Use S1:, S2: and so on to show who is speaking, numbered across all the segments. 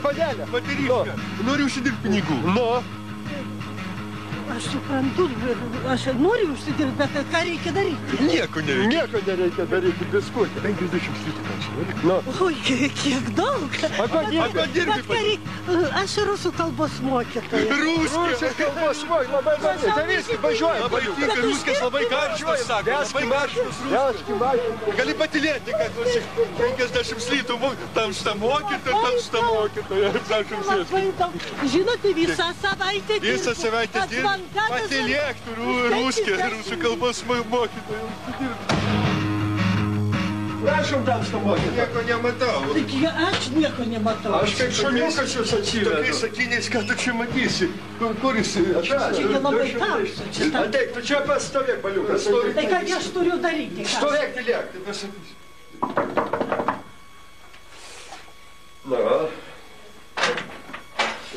S1: panelė.
S2: Moteriška, noriu užsidirbti pinigų.
S1: Nu.
S3: Aš suprantu, aš noriu užsidirbti, bet ką reikia daryti?
S2: Nieko nereikia.
S1: Nieko nereikia daryti, biskutė.
S2: 50 litų man čia.
S1: Nu.
S3: Oi, kiek daug.
S1: A ko dirbi?
S3: Bet ką reikia? Aš rusų kalbos mokytoja.
S1: Rusų kalbos mokytoja, labai gerai. Tai viskai, važiuojam.
S2: Labai tinka, ruskės labai karštas, sako. Labai karštas ruskės. Gali patylėti, kad 50 litų tam šitą mokytoją.
S3: Labai daug. Žinote, visą savaitę dirbu.
S2: Visą savaitę dirbu. Patylėk, rusų kalbos mokytoją.
S1: Prašom tam šitą mokytoją.
S2: Nieko nematau.
S3: Taigi aš nieko nematau.
S1: Aš kaip šuniukas jūs atsivedu.
S2: Tokiais sakiniais, ką tu čia matysi? Kur jis?
S3: Čia labai karšta.
S1: Ateik, tu čia pastovėk, baliukas.
S3: Tai ką aš turiu daryti?
S1: Stovėk, tylėk.
S2: Tai pasakysiu.
S1: Na.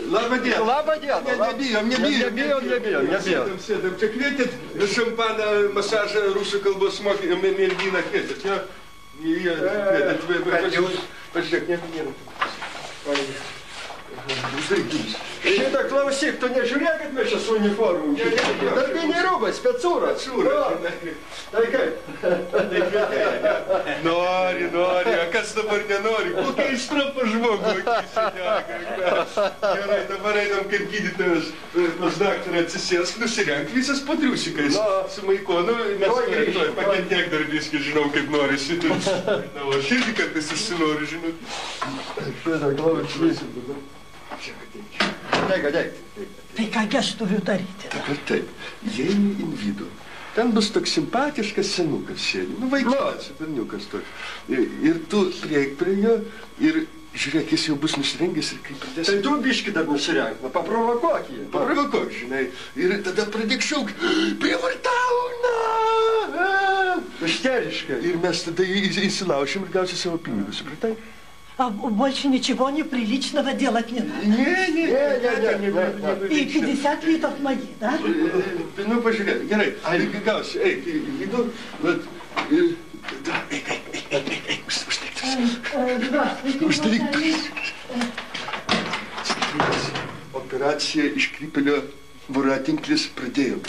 S2: Labą dieną.
S1: Labą dieną. Nebijom.
S2: Sėdam. Čia kvietėt šampaną, masažą, rusų kalbos merginą kvietėt, jo? Jie kvietėt. Pažiūrėk, nieko nėra.
S1: Šitą klausyk, tu nežiūrėk, kad mes čia su uniformom. Darbiniai rūbai, specūra. Tai kaip?
S2: Nori, o kas dabar nenori? Kokia aistra pa žmogų akis. Gerai, dabar einam kaip gydytojas pas daktarą atsisėsk, nusirenk visas patriusikais. Su maikonu mes pakentėk dar viską, žinau, kaip norisi. Aš irgi kartais išsinoriu, žinau.
S1: Šitą klausysim dabar. Ateik.
S3: Tai ką aš turiu daryti?
S2: Dabar taip, įeini in vidų. Ten bus toks simpatiškas senukas sėdi. Nu, vaikinas, berniukas toks. Ir tu prieik prie jo ir žiūrėk, jis jau bus nusirengęs ir kaip pradės...
S1: Tai tu biškį dar nusirenk, paprovokuok jį.
S2: Paprovokuok, žinai. Ir tada pradėk šaukt, prievartauna!
S1: Isteriškai.
S2: Ir mes tada įsilaušim ir gausi savo pinigus, supratai?
S3: А больше ничего неприличного делать не надо.
S2: Не.
S3: И 50 литров мои, да?
S2: Ну, пожалуй, Герой, гауси, эй, иду, вот, да, эй,
S3: Здравствуйте.
S2: Operacija iš Krypelio voratinklis pradėjom.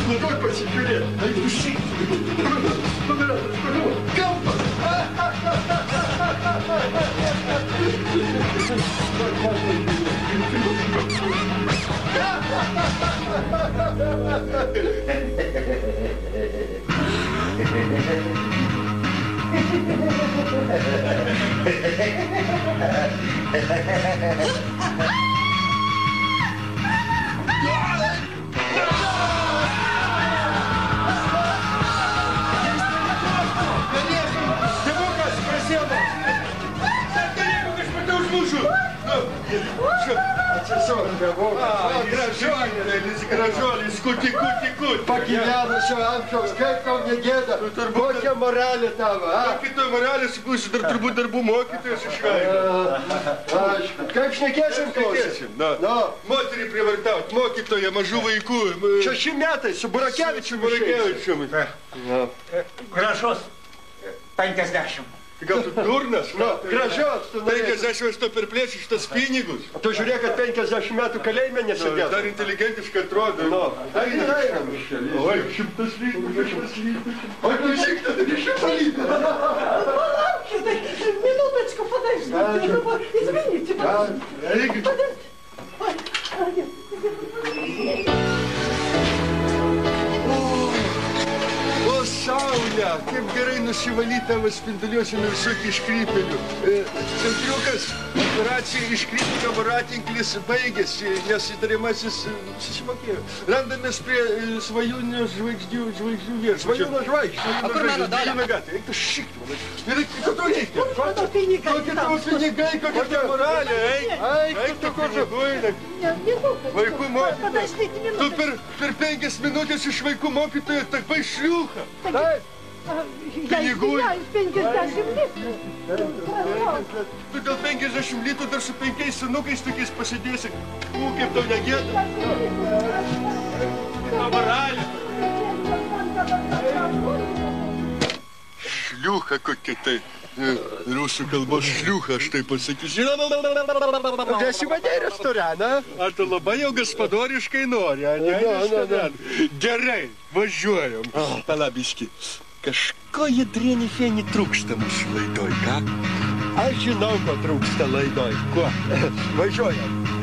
S1: Ну как посекреть? Ай, души! Кампас!
S2: Gražuolis, kuti.
S1: Pagyvenusio amžiaus, kaip tau negėda? Kokia moralė tavo, a?
S2: Kokia moralė, sakysiu, dar turbūt darbų mokytojas iš kaimo.
S1: Kaip šnekėsim, klausysim?
S2: Moterį prievartaut, mokytoja, mažų vaikų.
S1: 6 metai su Burakevičiumi.
S4: Gražus 50.
S2: Gal tu durnas?
S1: Gražios, tu norėsi.
S2: 50 aš to perplėšiu šitas pinigus.
S1: Tu žiūrėk, kad 50 metų kalėjime nesėdės.
S2: Dar inteligentiškai atrodo.
S1: Einam, Mišelė.
S2: Oi, 100 litų. Oi, klausyk, tada 100 litų.
S3: Пожалуйста, минуточку, подождите. Извините, пожалуйста.
S2: O, Saulė, kaip gerai nusivalyt tavo spinduliuosim ir visokių iškrypelių. Centriukas, operacija iškrypelio voratinklis baigėsi, nes įtariamasis susimokėjo. Randamės prie svajūnio žvaigždžių viešbučio.
S1: Svajūno žvaigždžių.
S4: O kur mano dalia?
S2: Eik tu šikti, man. Ir ko tu reikia?
S3: Mano pinigai.
S2: Kokie tavo pinigai, kokia moralė, eik tu kur žaguoji. Vaikų mokytojas. Tu per 5 minutės iš vaikų mokytojo tapai šliūchą.
S1: Taip.
S3: Я извиняюсь, 50 литров.
S2: Tu dėl 50 litų dar su 5 senukais tokiais pasidėsi. Kaip tau negėda? Ta moralė. šliucha kokia tai. Rusų kalbos šliucha, aš taip pasakysiu.
S1: Vesi mane į restoraną.
S2: Ar tu labai jau gaspadoriškai nori, ar ne? Gerai, važiuojam. Palabiški. Kažko Jadrienė Fenė trūksta mūsų laidoj, ką?
S1: Aš žinau, ko trūksta laidoj.
S2: Ko?
S1: Važiuojam.